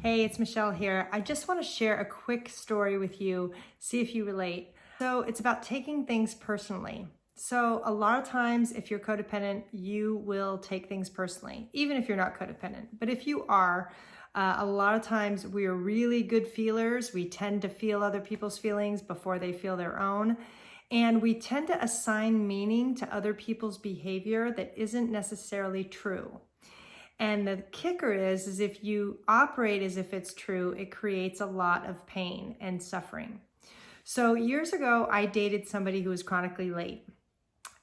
Hey, it's Michelle here. I just want to share a quick story with you, see if you relate. So it's about taking things personally. So a lot of times if you're codependent, you will take things personally, even if you're not codependent. But if you are, a lot of times we are really good feelers. We tend to feel other people's feelings before they feel their own. And we tend to assign meaning to other people's behavior that isn't necessarily true. And the kicker is if you operate as if it's true, it creates a lot of pain and suffering. So years ago, I dated somebody who was chronically late,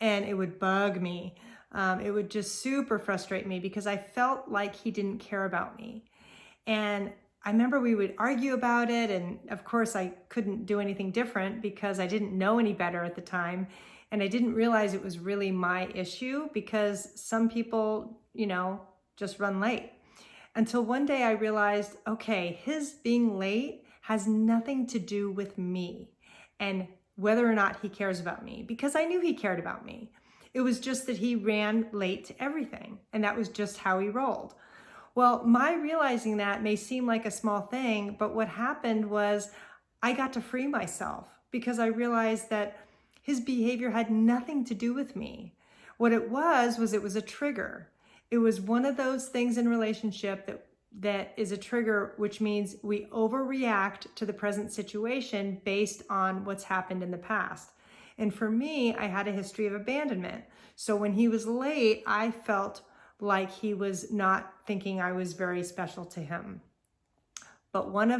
and it would bug me. It would just super frustrate me because I felt like he didn't care about me. And I remember we would argue about it. And of course, I couldn't do anything different because I didn't know any better at the time. And I didn't realize it was really my issue because some people, just run late. Until one day I realized, okay, his being late has nothing to do with me and whether or not he cares about me, because I knew he cared about me. It was just that he ran late to everything, and that was just how he rolled. Well, my realizing that may seem like a small thing, but what happened was I got to free myself because I realized that his behavior had nothing to do with me. What it was it was a trigger. It was one of those things in relationship that is a trigger, which means we overreact to the present situation based on what's happened in the past. And for me, I had a history of abandonment. So when he was late, I felt like he was not thinking I was very special to him. But one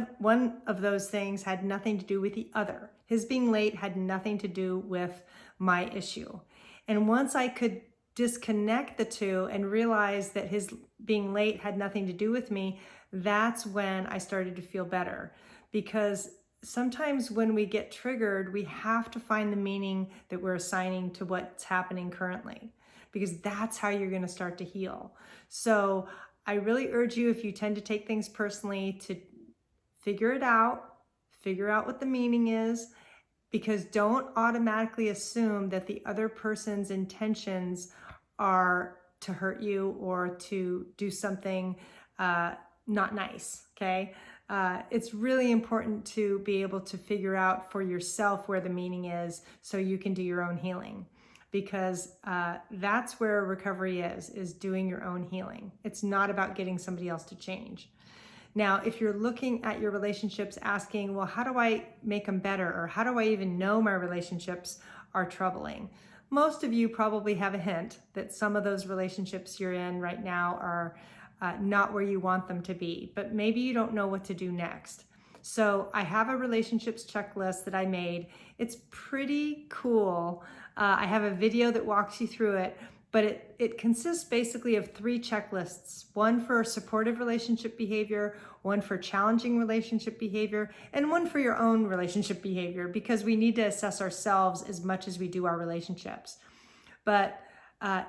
of those things had nothing to do with the other. His being late had nothing to do with my issue. And once I could disconnect the two and realize that his being late had nothing to do with me, that's when I started to feel better. Because sometimes when we get triggered, we have to find the meaning that we're assigning to what's happening currently, because that's how you're going to start to heal. So I really urge you, if you tend to take things personally, to figure out what the meaning is, because don't automatically assume that the other person's intentions are to hurt you or to do something not nice, okay? It's really important to be able to figure out for yourself where the meaning is so you can do your own healing, because that's where recovery is doing your own healing. It's not about getting somebody else to change. Now, if you're looking at your relationships asking, well, how do I make them better? Or how do I even know my relationships are troubling? Most of you probably have a hint that some of those relationships you're in right now are not where you want them to be, but maybe you don't know what to do next. So I have a relationships checklist that I made. It's pretty cool. I have a video that walks you through it. But it consists basically of 3 checklists: one for supportive relationship behavior, one for challenging relationship behavior, and one for your own relationship behavior, because we need to assess ourselves as much as we do our relationships. But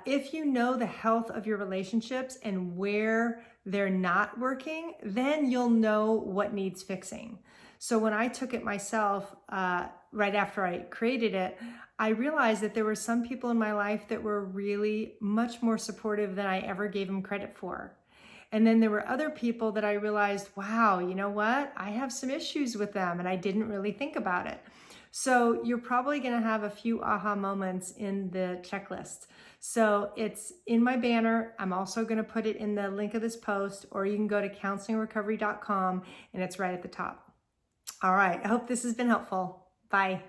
if you know the health of your relationships and where they're not working, then you'll know what needs fixing. So when I took it myself, right after I created it, I realized that there were some people in my life that were really much more supportive than I ever gave them credit for. And then there were other people that I realized, wow, you know what? I have some issues with them and I didn't really think about it. So you're probably going to have a few aha moments in the checklist. So it's in my banner. I'm also going to put it in the link of this post, or you can go to counselingrecovery.com and it's right at the top. All right. I hope this has been helpful. Bye.